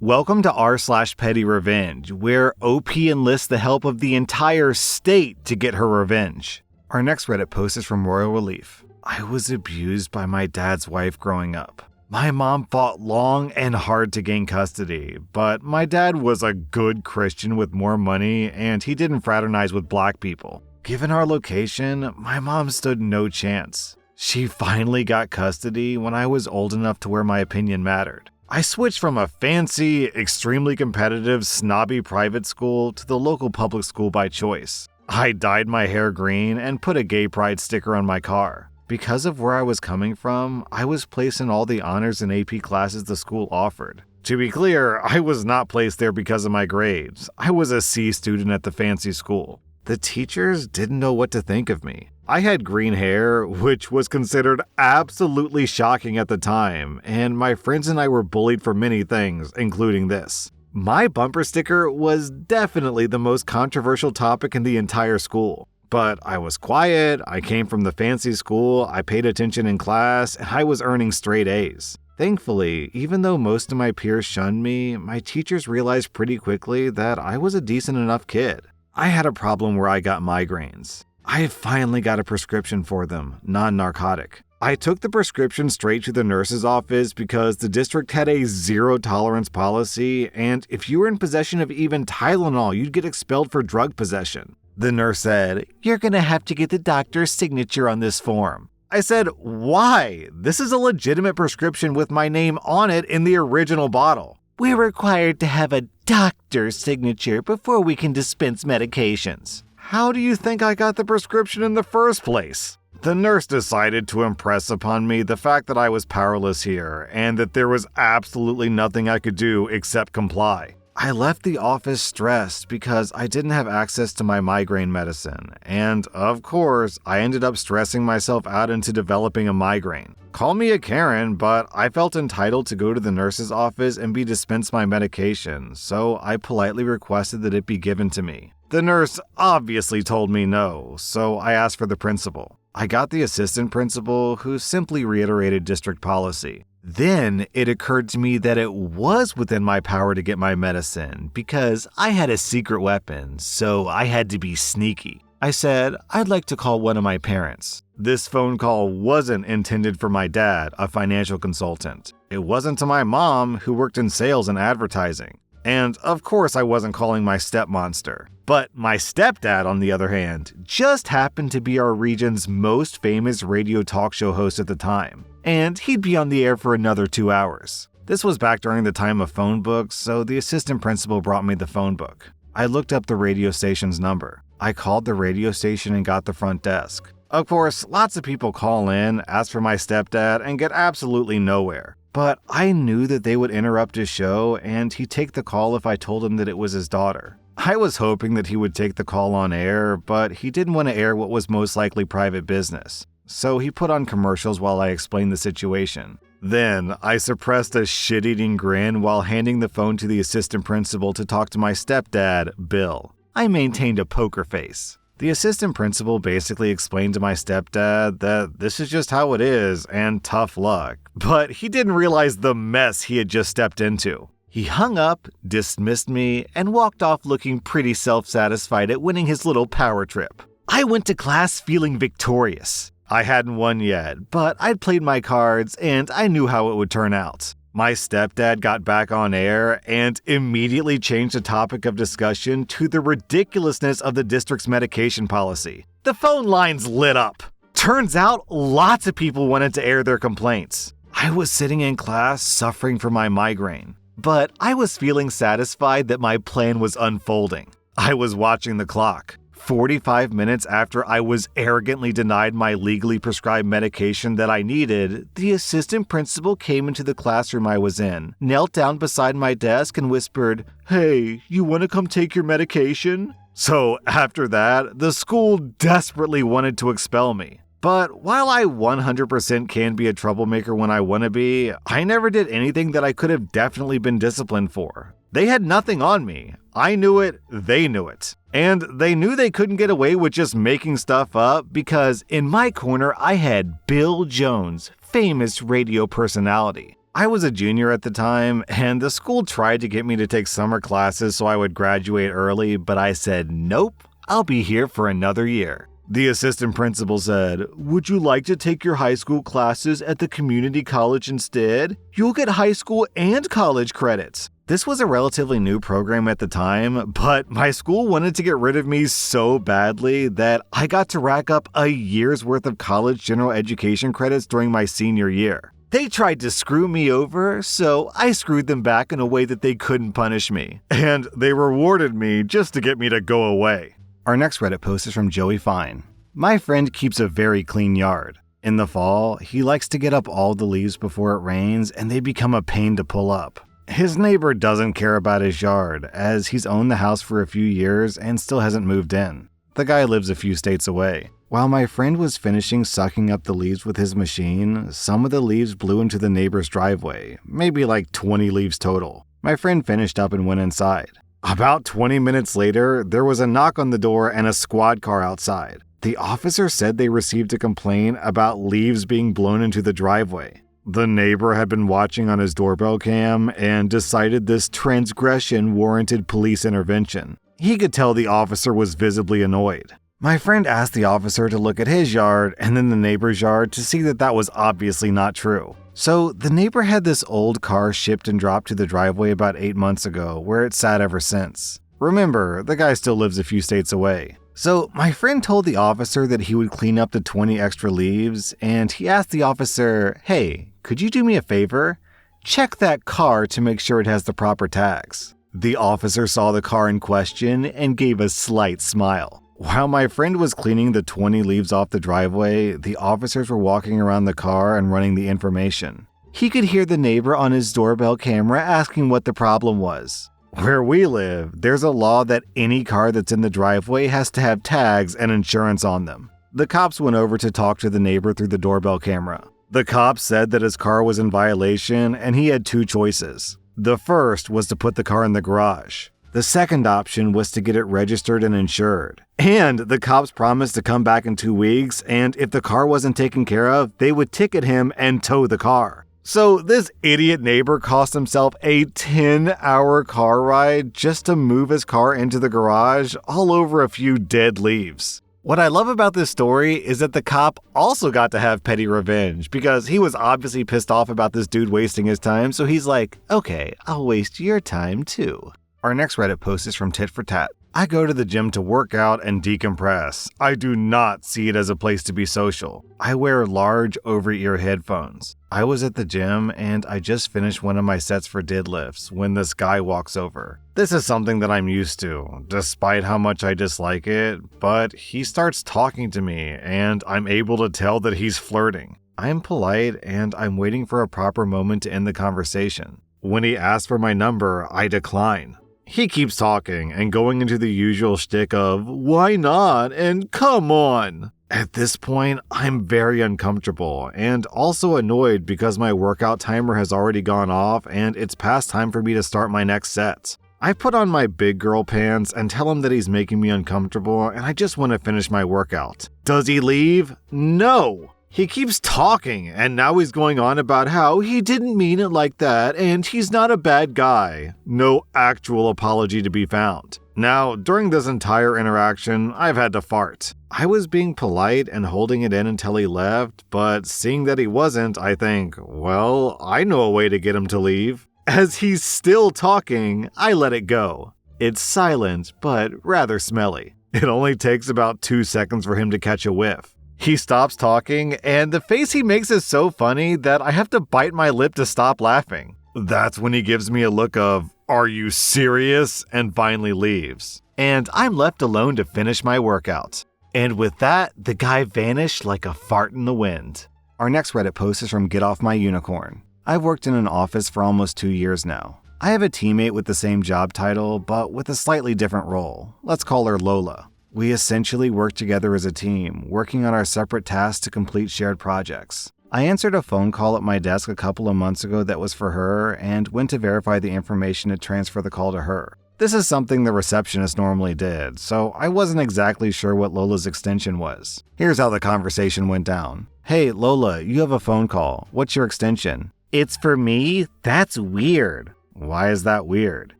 Welcome to rSlash where OP enlists the help of the entire state to get her revenge. Our next Reddit post is from Royal Relief. I was abused by my dad's wife growing up. My mom fought long and hard to gain custody, but my dad was a good Christian with more money and he didn't fraternize with black people. Given our location, my mom stood no chance. She finally got custody when I was old enough to where my opinion mattered. I switched from a fancy, extremely competitive, snobby private school to the local public school by choice. I dyed my hair green and put a gay pride sticker on my car. Because of where I was coming from, I was placed in all the honors and AP classes the school offered. To be clear, I was not placed there because of my grades. I was a C student at the fancy school. The teachers didn't know what to think of me. I had green hair, which was considered absolutely shocking at the time, and my friends and I were bullied for many things, including this. My bumper sticker was definitely the most controversial topic in the entire school. But I was quiet, I came from the fancy school, I paid attention in class, and I was earning straight A's. Thankfully, even though most of my peers shunned me, my teachers realized pretty quickly that I was a decent enough kid. I had a problem where I got migraines. I finally got a prescription for them, non-narcotic. I took the prescription straight to the nurse's office because the district had a zero-tolerance policy, and if you were in possession of even Tylenol, you'd get expelled for drug possession. The nurse said, "You're gonna have to get the doctor's signature on this form." I said, "Why? This is a legitimate prescription with my name on it in the original bottle." "We're required to have a doctor's signature before we can dispense medications." How do you think I got the prescription in the first place? The nurse decided to impress upon me the fact that I was powerless here and that there was absolutely nothing I could do except comply. I left the office stressed because I didn't have access to my migraine medicine, and of course, I ended up stressing myself out into developing a migraine. Call me a Karen, but I felt entitled to go to the nurse's office and be dispensed my medication, so I politely requested that it be given to me. The nurse obviously told me no, so I asked for the principal. I got the assistant principal, who simply reiterated district policy. Then it occurred to me that it was within my power to get my medicine because I had a secret weapon, so I had to be sneaky. I said, "I'd like to call one of my parents." This phone call wasn't intended for my dad, a financial consultant. It wasn't to my mom, who worked in sales and advertising. And of course I wasn't calling my stepmonster. But my stepdad, on the other hand, just happened to be our region's most famous radio talk show host at the time. And he'd be on the air for another 2 hours. This was back during the time of phone books, so the assistant principal brought me the phone book. I looked up the radio station's number. I called the radio station and got the front desk. Of course, lots of people call in, ask for my stepdad, and get absolutely nowhere. But I knew that they would interrupt his show and he'd take the call if I told him that it was his daughter. I was hoping that he would take the call on air, but he didn't want to air what was most likely private business. So he put on commercials while I explained the situation. Then I suppressed a shit-eating grin while handing the phone to the assistant principal to talk to my stepdad, Bill. I maintained a poker face. The assistant principal basically explained to my stepdad that this is just how it is and tough luck, but he didn't realize the mess he had just stepped into. He hung up, dismissed me, and walked off looking pretty self-satisfied at winning his little power trip. I went to class feeling victorious. I hadn't won yet, but I'd played my cards and I knew how it would turn out. My stepdad got back on air and immediately changed the topic of discussion to the ridiculousness of the district's medication policy. The phone lines lit up. Turns out lots of people wanted to air their complaints. I was sitting in class suffering from my migraine, but I was feeling satisfied that my plan was unfolding. I was watching the clock. 45 minutes after I was arrogantly denied my legally prescribed medication that I needed, the assistant principal came into the classroom I was in, knelt down beside my desk and whispered, "Hey, you want to come take your medication?" So after that, the school desperately wanted to expel me. But while I 100% can be a troublemaker when I want to be, I never did anything that I could have definitely been disciplined for. They had nothing on me. I knew it, they knew it. And they knew they couldn't get away with just making stuff up because in my corner I had Bill Jones, famous radio personality. I was a junior at the time, and the school tried to get me to take summer classes so I would graduate early, but I said, nope, I'll be here for another year. The assistant principal said, "Would you like to take your high school classes at the community college instead? You'll get high school and college credits." This was a relatively new program at the time, but my school wanted to get rid of me so badly that I got to rack up a year's worth of college general education credits during my senior year. They tried to screw me over, so I screwed them back in a way that they couldn't punish me. And they rewarded me just to get me to go away. Our next Reddit post is from Joey Fine. My friend keeps a very clean yard. In the fall, he likes to get up all the leaves before it rains, and they become a pain to pull up. His neighbor doesn't care about his yard, as he's owned the house for a few years and still hasn't moved in. The guy lives a few states away. While my friend was finishing sucking up the leaves with his machine, some of the leaves blew into the neighbor's driveway, maybe like 20 leaves total. My friend finished up and went inside. About 20 minutes later, there was a knock on the door and a squad car outside. The officer said they received a complaint about leaves being blown into the driveway. The neighbor had been watching on his doorbell cam and decided this transgression warranted police intervention. He could tell the officer was visibly annoyed. My friend asked the officer to look at his yard and then the neighbor's yard to see that that was obviously not true. So the neighbor had this old car shipped and dropped to the driveway about 8 months ago, where it's sat ever since. Remember, the guy still lives a few states away. So my friend told the officer that he would clean up the 20 extra leaves, and he asked the officer, "Hey, could you do me a favor? Check that car to make sure it has the proper tags." The officer saw the car in question and gave a slight smile. While my friend was cleaning the 20 leaves off the driveway, the officers were walking around the car and running the information. He could hear the neighbor on his doorbell camera asking what the problem was. Where we live, there's a law that any car that's in the driveway has to have tags and insurance on them. The cops went over to talk to the neighbor through the doorbell camera. The cops said that his car was in violation and he had two choices. The first was to put the car in the garage. The second option was to get it registered and insured. And the cops promised to come back in 2 weeks, and if the car wasn't taken care of, they would ticket him and tow the car. So this idiot neighbor cost himself a 10-hour car ride just to move his car into the garage, all over a few dead leaves. What I love about this story is that the cop also got to have petty revenge, because he was obviously pissed off about this dude wasting his time, so he's like, okay, I'll waste your time too. Our next Reddit post is from Tit for Tat. I go to the gym to work out and decompress. I do not see it as a place to be social. I wear large over-ear headphones. I was at the gym and I just finished one of my sets for deadlifts when this guy walks over. This is something that I'm used to, despite how much I dislike it, but he starts talking to me and I'm able to tell that he's flirting. I'm polite and I'm waiting for a proper moment to end the conversation. When he asks for my number, I decline. He keeps talking and going into the usual shtick of, why not, and come on. At this point, I'm very uncomfortable and also annoyed because my workout timer has already gone off and it's past time for me to start my next set. I put on my big girl pants and tell him that he's making me uncomfortable and I just want to finish my workout. Does he leave? No! He keeps talking, and now he's going on about how he didn't mean it like that, and he's not a bad guy. No actual apology to be found. Now, during this entire interaction, I've had to fart. I was being polite and holding it in until he left, but seeing that he wasn't, I think, well, I know a way to get him to leave. As he's still talking, I let it go. It's silent, but rather smelly. It only takes about 2 seconds for him to catch a whiff. He stops talking, and the face he makes is so funny that I have to bite my lip to stop laughing. That's when he gives me a look of, "Are you serious?" and finally leaves. And I'm left alone to finish my workout. And with that, the guy vanished like a fart in the wind. Our next Reddit post is from Get Off My Unicorn. I've worked in an office for almost 2 years now. I have a teammate with the same job title, but with a slightly different role. Let's call her Lola. We essentially work together as a team, working on our separate tasks to complete shared projects. I answered a phone call at my desk a couple of months ago that was for her and went to verify the information to transfer the call to her. This is something the receptionist normally did, so I wasn't exactly sure what Lola's extension was. Here's how the conversation went down. "Hey, Lola, you have a phone call. What's your extension?" It's for me? That's weird. Why is that weird?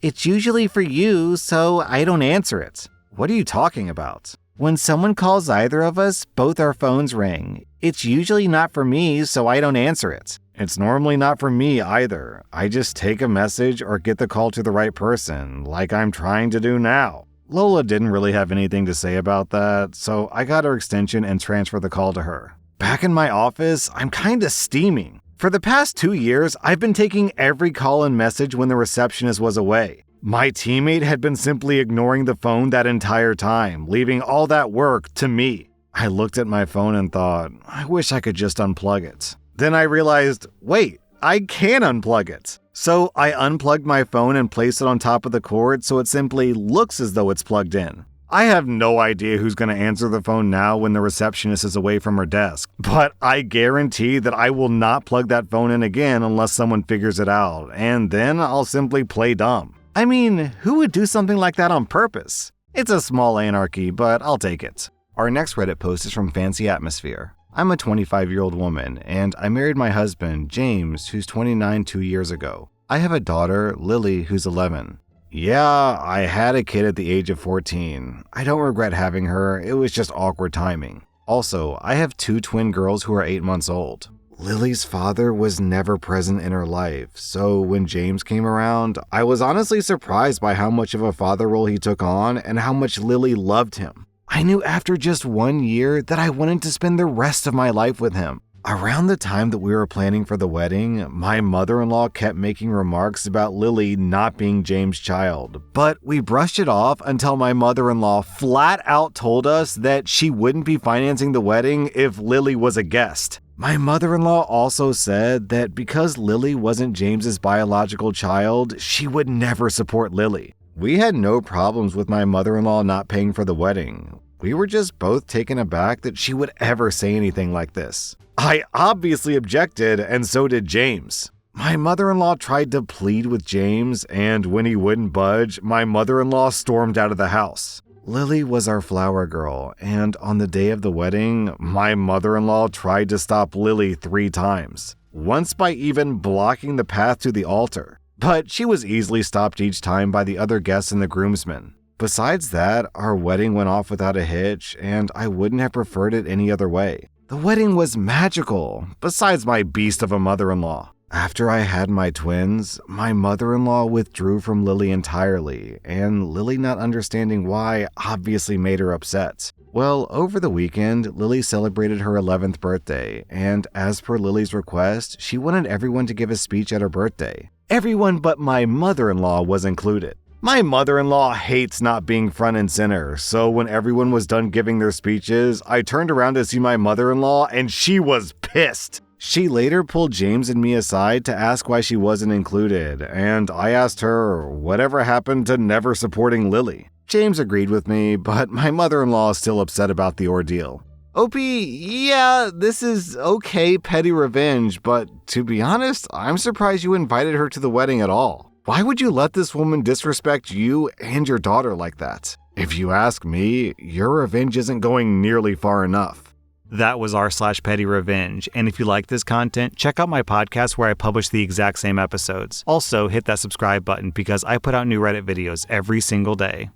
It's usually for you, so I don't answer it. What are you talking about? When someone calls either of us, both our phones ring. It's usually not for me, so I don't answer it. It's normally not for me either. I just take a message or get the call to the right person, like I'm trying to do now. Lola didn't really have anything to say about that, so I got her extension and transferred the call to her. Back in my office, I'm kinda steaming. For the past 2 years, I've been taking every call and message when the receptionist was away. My teammate had been simply ignoring the phone that entire time, leaving all that work to me. I looked at my phone and thought, I wish I could just unplug it. Then I realized, wait, I can unplug it. So I unplugged my phone and placed it on top of the cord so it simply looks as though it's plugged in. I have no idea who's going to answer the phone now when the receptionist is away from her desk, but I guarantee that I will not plug that phone in again unless someone figures it out, and then I'll simply play dumb. I mean, who would do something like that on purpose? It's a small anarchy, but I'll take it. Our next Reddit post is from Fancy Atmosphere. I'm a 25-year-old woman, and I married my husband, James, who's 29 2 years ago. I have a daughter, Lily, who's 11. Yeah, I had a kid at the age of 14. I don't regret having her, it was just awkward timing. Also, I have 2 twin girls who are 8 months old. Lily's father was never present in her life, so when James came around, I was honestly surprised by how much of a father role he took on and how much Lily loved him. I knew after just 1 year that I wanted to spend the rest of my life with him. Around the time that we were planning for the wedding, my mother-in-law kept making remarks about Lily not being James' child, but we brushed it off until my mother-in-law flat out told us that she wouldn't be financing the wedding if Lily was a guest. My mother-in-law also said that because Lily wasn't James's biological child, she would never support Lily. We had no problems with my mother-in-law not paying for the wedding. We were just both taken aback that she would ever say anything like this. I obviously objected, and so did James. My mother-in-law tried to plead with James, and when he wouldn't budge, my mother-in-law stormed out of the house. Lily was our flower girl, and on the day of the wedding, my mother-in-law tried to stop Lily 3 times, once by even blocking the path to the altar. But she was easily stopped each time by the other guests and the groomsmen. Besides that, our wedding went off without a hitch, and I wouldn't have preferred it any other way. The wedding was magical, besides my beast of a mother-in-law. After I had my twins, my mother-in-law withdrew from Lily entirely, and Lily not understanding why obviously made her upset. Well, over the weekend, Lily celebrated her 11th birthday, and as per Lily's request, she wanted everyone to give a speech at her birthday. Everyone but my mother-in-law was included. My mother-in-law hates not being front and center, so when everyone was done giving their speeches, I turned around to see my mother-in-law and she was pissed. She later pulled James and me aside to ask why she wasn't included, and I asked her whatever happened to never supporting Lily. James agreed with me, but my mother-in-law is still upset about the ordeal. OP, yeah, this is okay petty revenge, but to be honest, I'm surprised you invited her to the wedding at all. Why would you let this woman disrespect you and your daughter like that? If you ask me, your revenge isn't going nearly far enough. That was rSlash and if you like this content, check out my podcast where I publish the exact same episodes. Also, hit that subscribe button because I put out new Reddit videos every single day.